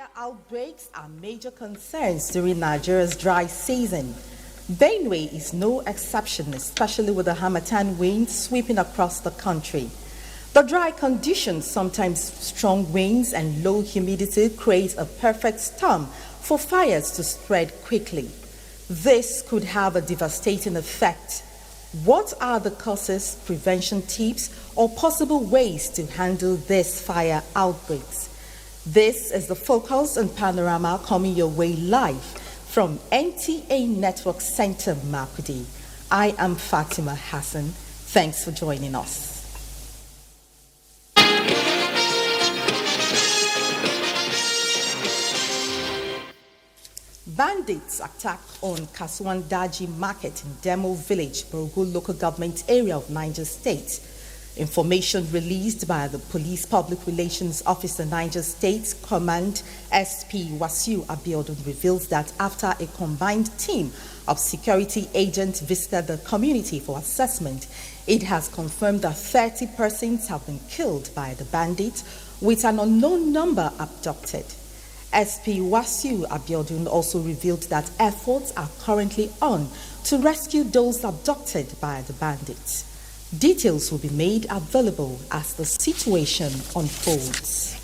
Fire outbreaks are major concerns during Nigeria's dry season. Benue is no exception, especially with the Harmattan winds sweeping across the country. The dry conditions, sometimes strong winds and low humidity, create a perfect storm for fires to spread quickly. This could have a devastating effect. What are the causes, prevention tips, or possible ways to handle these fire outbreaks? This is the focus on Panorama, coming your way live from NTA Network Center, Makurdi. I am Fatima Hassan. Thanks for joining us. Bandits attack on Kasuan Daji Market in Demo Village, Borgu local government area of Niger State. Information released by the Police Public Relations Officer, Niger State Command SP Wasiu Abiodun, reveals that after a combined team of security agents visited the community for assessment, it has confirmed that 30 persons have been killed by the bandits, with an unknown number abducted. SP Wasiu Abiodun also revealed that efforts are currently on to rescue those abducted by the bandits. Details will be made available as the situation unfolds.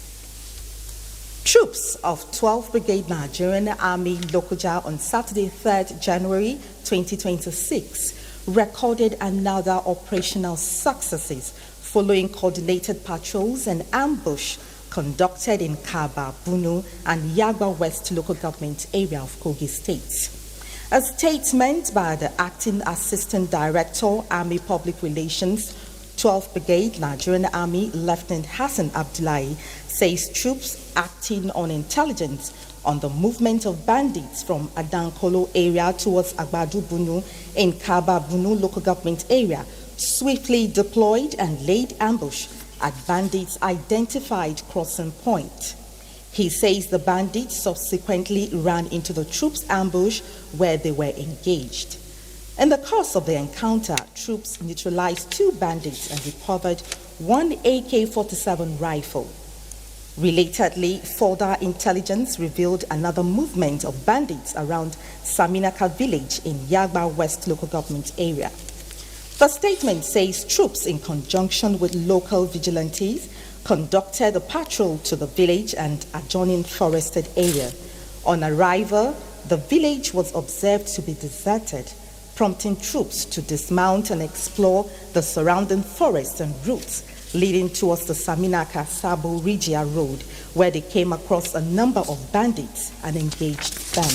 Troops of 12th Brigade Nigerian Army Lokoja on Saturday, 3rd January 2026 recorded another operational successes following coordinated patrols and ambush conducted in Kaba, Bunu, and Yagba West local government area of Kogi State. A statement by the Acting Assistant Director, Army Public Relations, 12th Brigade Nigerian Army, Lieutenant Hassan Abdullahi, says troops acting on intelligence on the movement of bandits from Adankolo area towards Agbadu Bunu in Kaba Bunu local government area swiftly deployed and laid ambush at bandits' identified crossing point. He says the bandits subsequently ran into the troops' ambush where they were engaged. In the course of the encounter, troops neutralized 2 bandits and recovered 1 AK-47 rifle. Relatedly, further intelligence revealed another movement of bandits around Saminaka village in Yagba West local government area. The statement says troops, in conjunction with local vigilantes, conducted a patrol to the village and adjoining forested area. On arrival, the village was observed to be deserted, prompting troops to dismount and explore the surrounding forests and routes leading towards the Saminaka-Sabo Regia Road, where they came across a number of bandits and engaged them.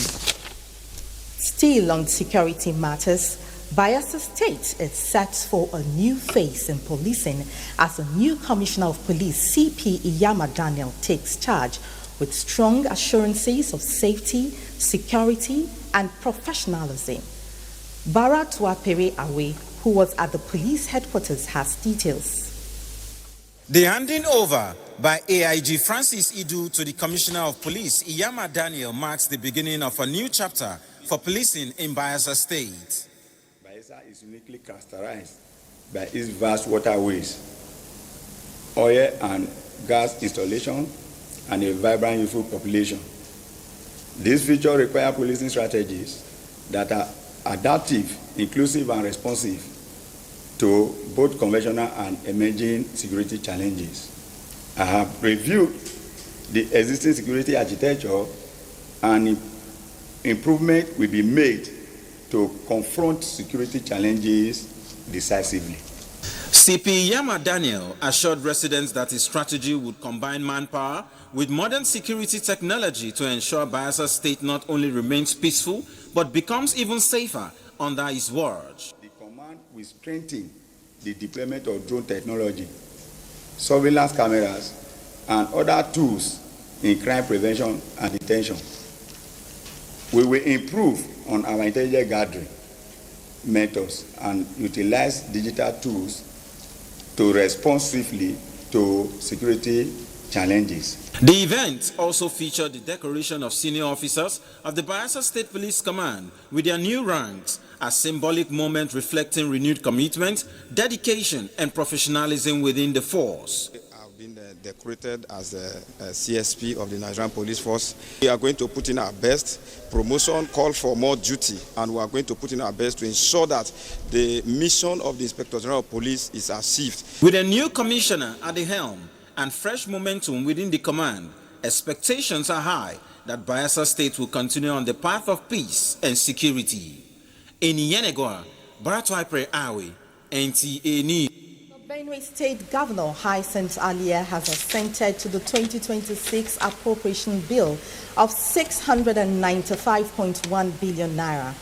Still on security matters, Bayelsa State is set for a new phase in policing as a new Commissioner of Police, CP Iyama Daniel, takes charge with strong assurances of safety, security, and professionalism. Barat Wapere Awe, who was at the police headquarters, has details. The handing over by AIG Francis Idu to the Commissioner of Police, Iyama Daniel, marks the beginning of a new chapter for policing in Bayelsa State. Bayelsa is uniquely characterized by its vast waterways, oil and gas installation, and a vibrant youthful population. These features require policing strategies that are adaptive, inclusive, and responsive to both conventional and emerging security challenges. I have reviewed the existing security architecture, and improvement will be made to confront security challenges decisively. CP Iyama Daniel assured residents that his strategy would combine manpower with modern security technology to ensure Bayelsa State not only remains peaceful but becomes even safer under his watch. The command will strengthen the deployment of drone technology, surveillance cameras, and other tools in crime prevention and detention. We will improve on our intelligence gathering methods and utilize digital tools to respond swiftly to security challenges. The event also featured the decoration of senior officers of the Bayelsa State Police Command with their new ranks, a symbolic moment reflecting renewed commitment, dedication, and professionalism within the force. They are been decorated as the CSP of the Nigerian Police Force. We are going to put in our best. Promotion call for more duty, and we are going to put in our best to ensure that the mission of the Inspector General of Police is achieved. With a new commissioner at the helm and fresh momentum within the command, expectations are high that Bayelsa State will continue on the path of peace and security. In Yenegua, Baratwaipre Awe, NTA News. Benue State Governor Hyacinth Alia has assented to the 2026 appropriation bill of 695.1 billion naira.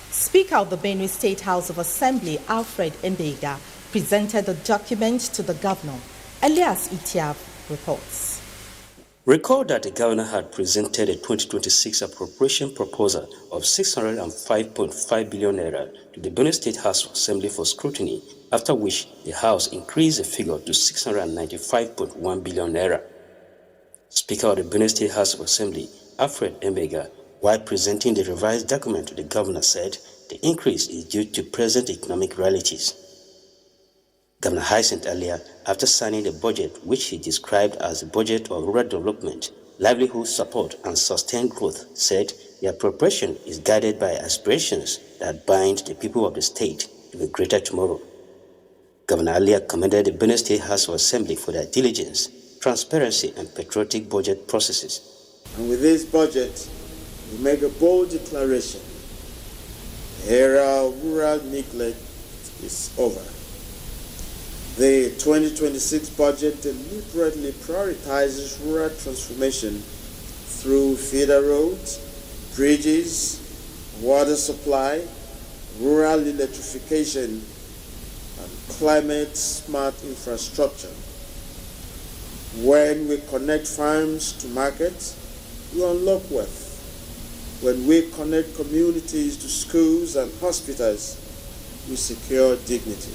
Speaker of the Benue State House of Assembly, Alfred Mbega, presented the document to the governor. Elias Itiab reports. Recall that the governor had presented a 2026 appropriation proposal of 605.5 billion naira to the Benue State House of Assembly for scrutiny, after which the House increased the figure to 695.1 billion naira. Speaker of the Benue State House of Assembly, Alfred Mbega, while presenting the revised document to the governor, said the increase is due to present economic realities. Governor Hyacinth Alia, after signing the budget, which he described as a budget of rural development, livelihood support and sustained growth, said the appropriation is guided by aspirations that bind the people of the state to a greater tomorrow. Governor Alia commended the Benue State House of Assembly for their diligence, transparency and patriotic budget processes. And with this budget, we make a bold declaration. The era of rural neglect is over. The 2026 budget deliberately prioritizes rural transformation through feeder roads, bridges, water supply, rural electrification, and climate-smart infrastructure. When we connect farms to markets, we unlock wealth. When we connect communities to schools and hospitals, we secure dignity.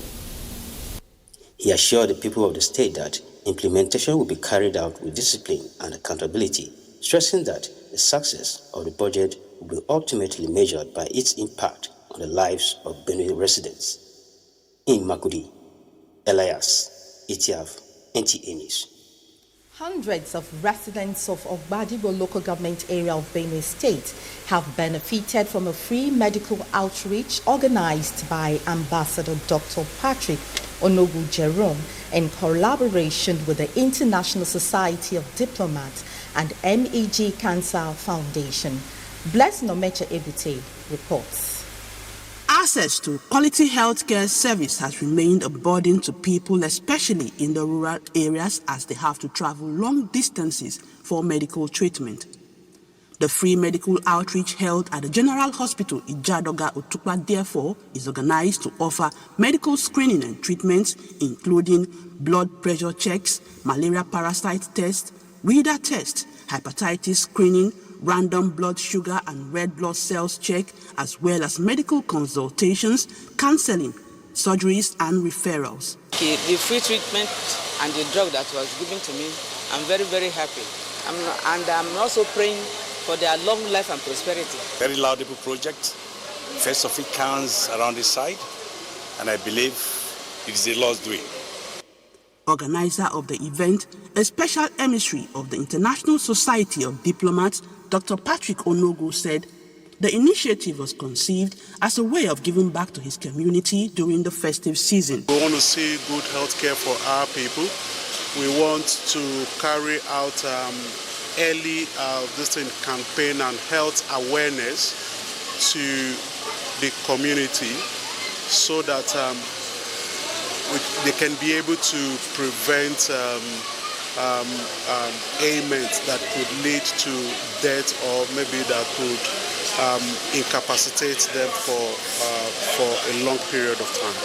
He assured the people of the state that implementation will be carried out with discipline and accountability, stressing that the success of the budget will be ultimately measured by its impact on the lives of Benue residents. In Makudi, Elias Itiaf, NTA News. Hundreds of residents of Ogbadibo local government area of Benue State have benefited from a free medical outreach organized by Ambassador Dr. Patrick Onogu Jerome in collaboration with the International Society of Diplomats and MEG Cancer Foundation. Blessing Omeche Ebute reports. Access to quality healthcare service has remained a burden to people, especially in the rural areas, as they have to travel long distances for medical treatment. The free medical outreach held at the General Hospital Ijadoga Otukpa, therefore, is organized to offer medical screening and treatments, including blood pressure checks, malaria parasite tests, reader tests, hepatitis screening, random blood sugar and red blood cells check, as well as medical consultations, counseling, surgeries, and referrals. The free treatment and the drug that was given to me, I'm very, very happy. I'm also praying for their long life and prosperity. Very laudable project. First of it counts around this side, and I believe it is the Lord's doing. Organizer of the event, a special emissary of the International Society of Diplomats, Dr. Patrick Onogu, said the initiative was conceived as a way of giving back to his community during the festive season. We want to see good health care for our people. We want to carry out early campaign and health awareness to the community so that they can be able to prevent ailments that could lead to death, or maybe that could incapacitate them for a long period of time.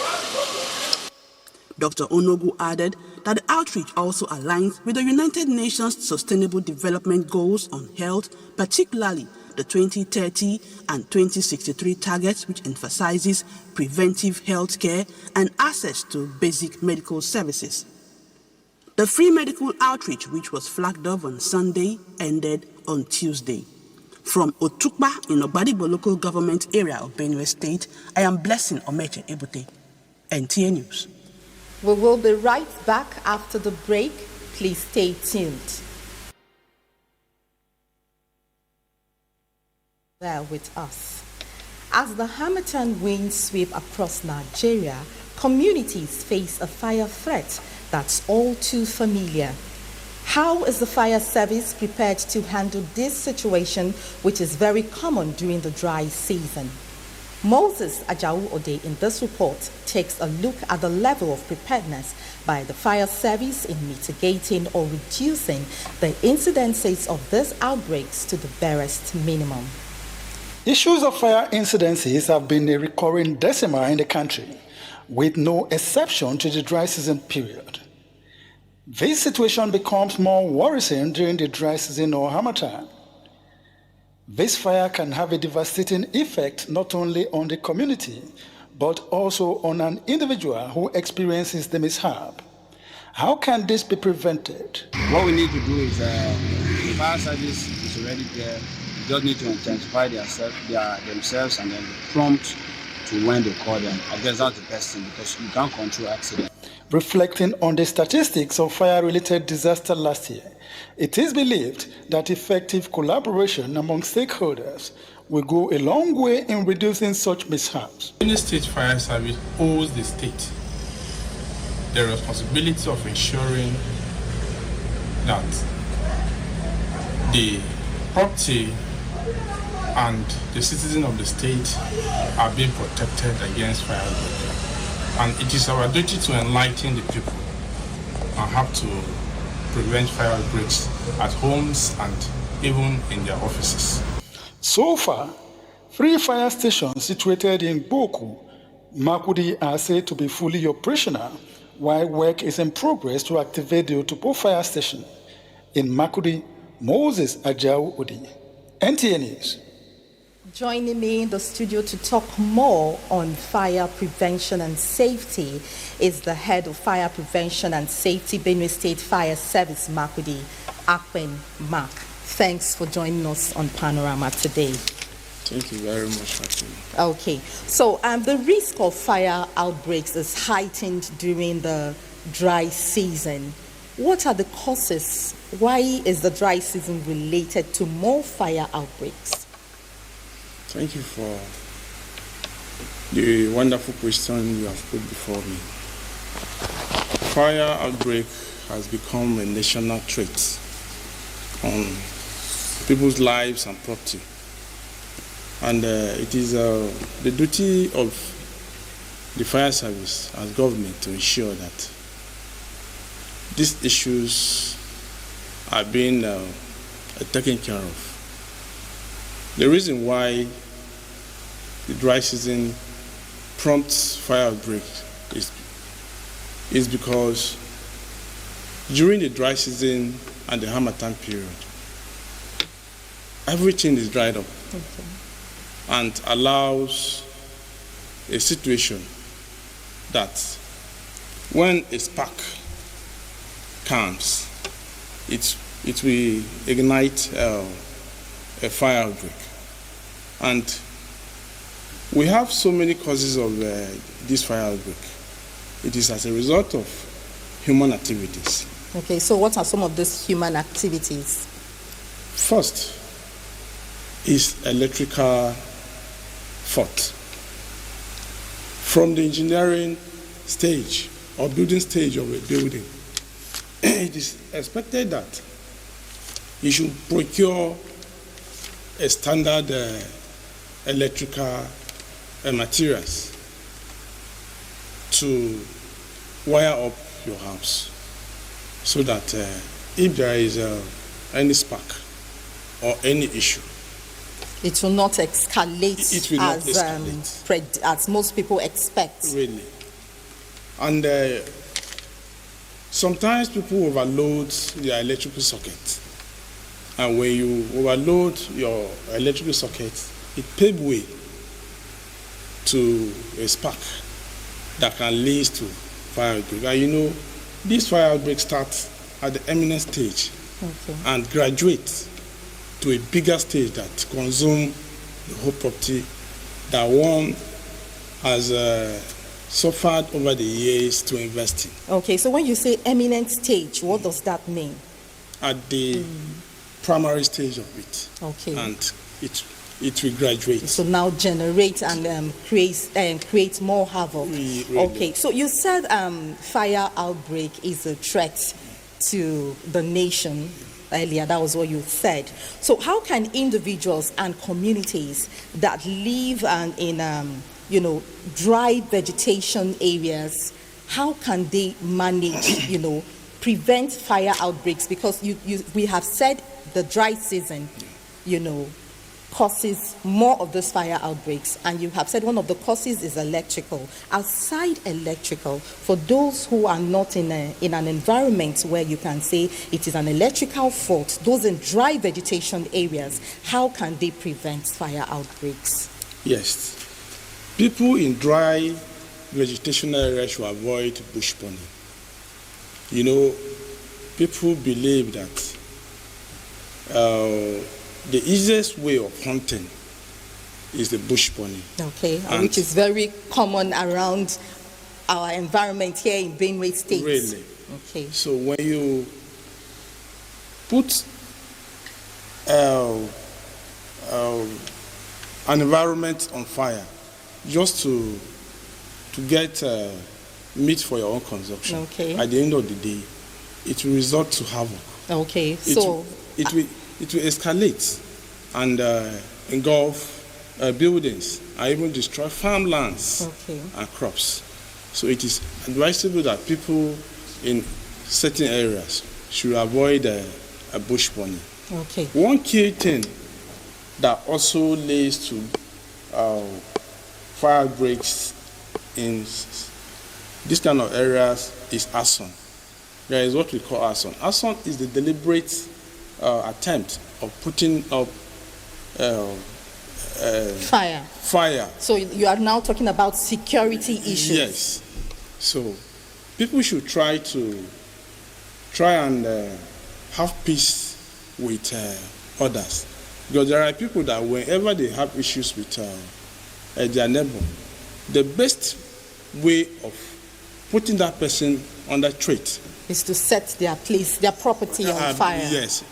Dr. Onogu added that the outreach also aligns with the United Nations Sustainable Development Goals on health, particularly the 2030 and 2063 targets, which emphasizes preventive health care and access to basic medical services. The free medical outreach, which was flagged off on Sunday, ended on Tuesday. From Otukpa in Ogbadibo local government area of Benue State, I am Blessing Omeche Ebute, NTA News. We will be right back after the break. Please stay tuned. There with us. As the Harmattan winds sweep across Nigeria, communities face a fire threat that's all too familiar. How is the fire service prepared to handle this situation, which is very common during the dry season? Moses Ajao-Ode in this report takes a look at the level of preparedness by the fire service in mitigating or reducing the incidences of these outbreaks to the barest minimum. Issues of fire incidences have been a recurring decimal in the country, with no exception to the dry season period. This situation becomes more worrisome during the dry season or harmattan. This fire can have a devastating effect not only on the community, but also on an individual who experiences the mishap. How can this be prevented? What we need to do is, the fire service is already there. You just need to intensify themselves and then prompt to when they call them. I guess that's the best thing because you can't control accidents. Reflecting on the statistics of fire-related disaster last year, it is believed that effective collaboration among stakeholders will go a long way in reducing such mishaps. The state fire service owes the state the responsibility of ensuring that the property and the citizens of the state are being protected against fire outbreak. And it is our duty to enlighten the people on how to prevent fire outbreaks at homes and even in their offices. So far, 3 fire stations situated in Boku, Makudi are said to be fully operational, while work is in progress to activate the Otupo fire station. In Makudi, Moses Ajao-Ode, NTA News. Joining me in the studio to talk more on fire prevention and safety is the head of Fire Prevention and Safety, Benue State Fire Service, Makudi, Akpen Mark. Thanks for joining us on Panorama today. Thank you very much, Fatima. Okay, so the risk of fire outbreaks is heightened during the dry season. What are the causes? Why is the dry season related to more fire outbreaks? Thank you for the wonderful question you have put before me. Fire outbreak has become a national threat on people's lives and property. And it is the duty of the fire service as government to ensure that these issues are being taken care of. The reason why the dry season prompts fire outbreak is because during the dry season and the harmattan period, everything is dried up and allows a situation that when a spark comes, it will ignite a fire outbreak. And we have so many causes of this fire outbreak. It is as a result of human activities. Okay, so what are some of these human activities? First is electrical fault. From the engineering stage or building stage of a building, it is expected that you should procure a standard electrical materials to wire up your house so that if there is any spark or any issue, it will not escalate, it will not escalate. As most people expect. Really. And sometimes people overload their electrical socket. And when you overload your electrical socket, it paves way to a spark that can lead to fire outbreak. And you know, this fire outbreak starts at the eminent stage and graduates to a bigger stage that consumes the whole property that one has suffered over the years to invest in. Okay, so when you say eminent stage, what does that mean? At the primary stage of it. Okay. And it will graduate. So now generate and create more havoc. Really. Okay, so you said fire outbreak is a threat to the nation earlier. That was what you said. So how can individuals and communities that live in dry vegetation areas, how can they manage, prevent fire outbreaks? Because we have said the dry season, causes more of those fire outbreaks, and you have said one of the causes is electrical. Outside electrical, for those who are not in an environment where you can say it is an electrical fault, those in dry vegetation areas, how can they prevent fire outbreaks? Yes. People in dry vegetation areas should avoid bush burning. People believe that the easiest way of hunting is the bush burning. Okay, which is very common around our environment here in Benue State. Really? Okay. So when you put an environment on fire just to get meat for your own consumption, okay, at the end of the day, it will result to havoc. Okay, it will escalate and engulf buildings and even destroy farmlands and crops. So it is advisable that people in certain areas should avoid a bush burning. Okay. One key thing that also leads to fire breaks in this kind of areas is arson. There is what we call arson. Arson is the deliberate attempt of putting up fire. So you are now talking about security issues. Yes. So people should try and have peace with others, because there are people that whenever they have issues with their neighbor, the best way of putting that person under threat is to set their property on fire. Yes,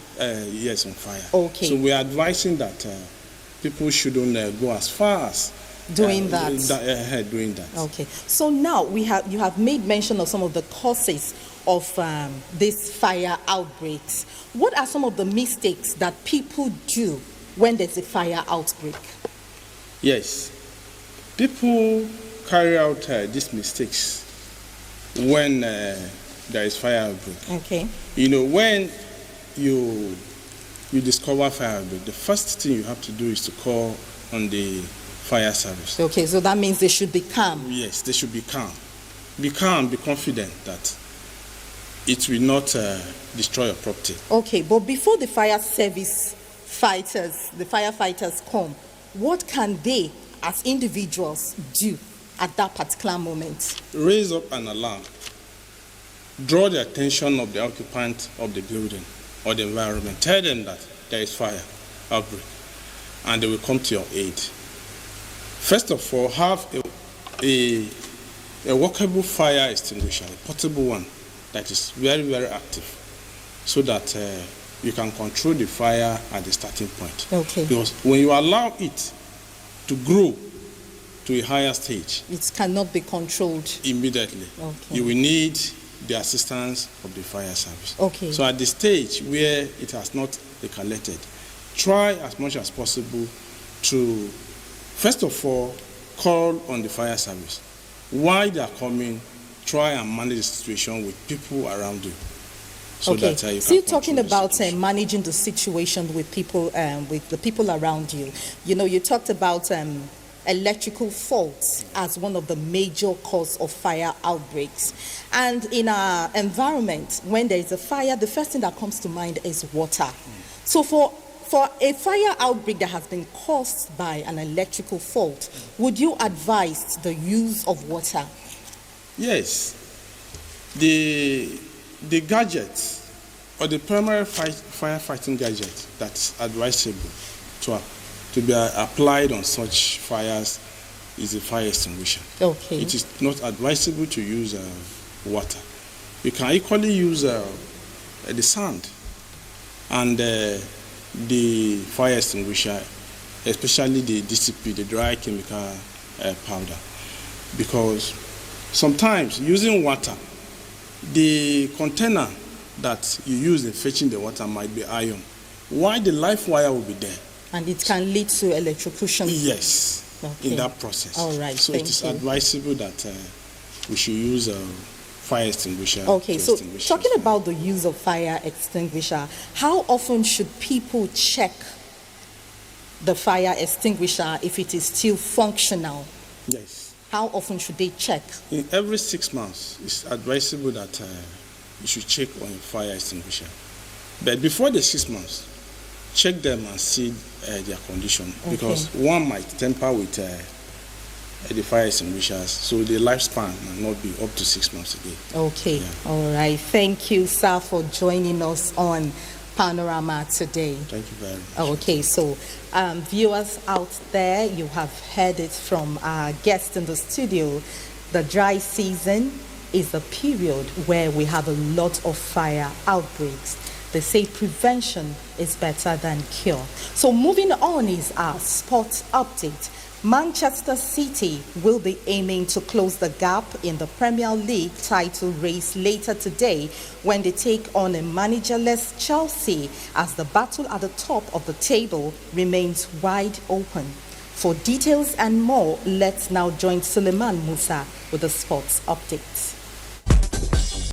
on fire. Okay. So we are advising that people shouldn't go as far as doing that. Doing that. Okay. So now you have made mention of some of the causes of these fire outbreaks. What are some of the mistakes that people do when there's a fire outbreak? Yes, people carry out these mistakes when there is fire outbreak. Okay. When you discover fire outbreak, the first thing you have to do is to call on the fire service. Okay, so that means they should be calm. Yes, they should be calm. Be calm, be confident that it will not destroy your property. Okay, but before the firefighters come, what can they, as individuals, do at that particular moment? Raise up an alarm. Draw the attention of the occupant of the building or the environment. Tell them that there is fire outbreak, and they will come to your aid. First of all, have a workable fire extinguisher, a portable one that is very, very active, so that you can control the fire at the starting point. Okay. Because when you allow it to grow to a higher stage, it cannot be controlled immediately. Okay. You will need the assistance of the fire service. Okay. So at the stage where it has not collected, try as much as possible to, first of all, call on the fire service. While they are coming, try and manage the situation with people around you. So okay. That you Still talking about managing the situation with people, with the people around you. You talked about electrical faults as one of the major cause of fire outbreaks. And in our environment, when there is a fire, the first thing that comes to mind is water. So for a fire outbreak that has been caused by an electrical fault, would you advise the use of water? Yes. The gadget or the primary firefighting gadget that's advisable to be applied on such fires is a fire extinguisher. Okay. It is not advisable to use water. You can equally use the sand and the fire extinguisher, especially the DCP, the dry chemical powder, because sometimes using water, the container that you use in fetching the water might be iron, while the live wire will be there. And it can lead to electrocution. Yes, okay. In that process. All right, so it is advisable that we should use a fire extinguisher. Okay, so talking about the use of fire extinguisher, how often should people check the fire extinguisher if it is still functional? Yes. How often should they check? In every 6 months, it's advisable that you should check on your fire extinguisher. But before the 6 months, check them and see their condition, because one might tamper with the fire extinguishers, so the lifespan might not be up to 6 months again. Okay, yeah. All right. Thank you, sir, for joining us on Panorama today. Thank you very much. Okay, so viewers out there, you have heard it from our guest in the studio. The dry season is a period where we have a lot of fire outbreaks. They say prevention is better than cure. So moving on is our sports update. Manchester City will be aiming to close the gap in the Premier League title race later today when they take on a managerless Chelsea, as the battle at the top of the table remains wide open. For details and more, let's now join Suleiman Musa with the sports updates.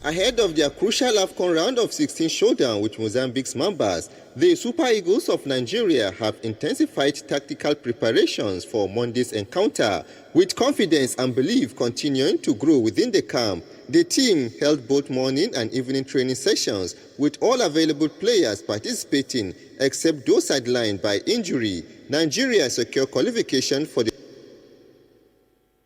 Ahead of their crucial AFCON round of 16 showdown with Mozambique's Mambas, the Super Eagles of Nigeria have intensified tactical preparations for Monday's encounter, with confidence and belief continuing to grow within the camp. The team held both morning and evening training sessions, with all available players participating except those sidelined by injury. Nigeria secured qualification for the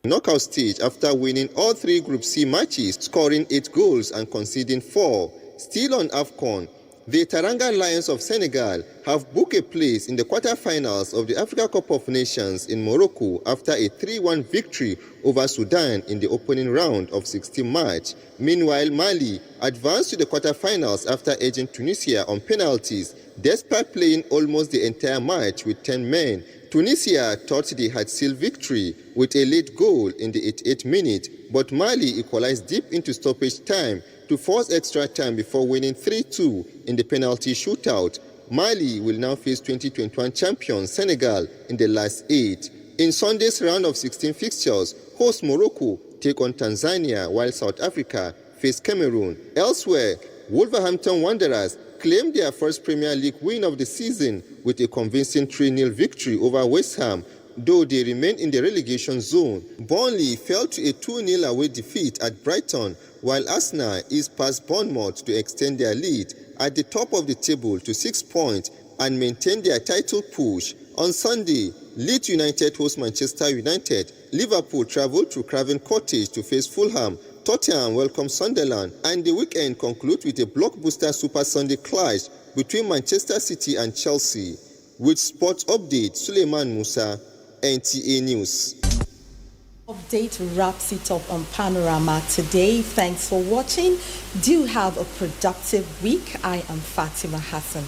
knockout stage after winning all 3 Group C matches, scoring 8 goals and conceding 4. Still on AFCON, the Teranga Lions of Senegal have booked a place in the quarter-finals of the Africa Cup of Nations in Morocco after a 3-1 victory over Sudan in the opening round of 16 match. Meanwhile, Mali advanced to the quarter-finals after edging Tunisia on penalties, despite playing almost the entire match with 10 men. Tunisia thought they had sealed victory with a late goal in the 88th minute, but Mali equalized deep into stoppage time to force extra time before winning 3-2 in the penalty shootout. Mali will now face 2021 champion Senegal in the last 8. In Sunday's round of 16 fixtures, host Morocco take on Tanzania, while South Africa face Cameroon. Elsewhere, Wolverhampton Wanderers claimed their first Premier League win of the season with a convincing 3-0 victory over West Ham, though they remain in the relegation zone. Burnley fell to a 2-0 away defeat at Brighton, while Arsenal is past Bournemouth to extend their lead at the top of the table to 6 points and maintain their title push. On Sunday, Leeds United host Manchester United. Liverpool travel to Craven Cottage to face Fulham. Tottenham welcome Sunderland, and the weekend concludes with a blockbuster Super Sunday clash between Manchester City and Chelsea. With sports update, Suleiman Musa, NTA News. Update wraps it up on Panorama today. Thanks for watching. Do have a productive week. I am Fatima Hassan.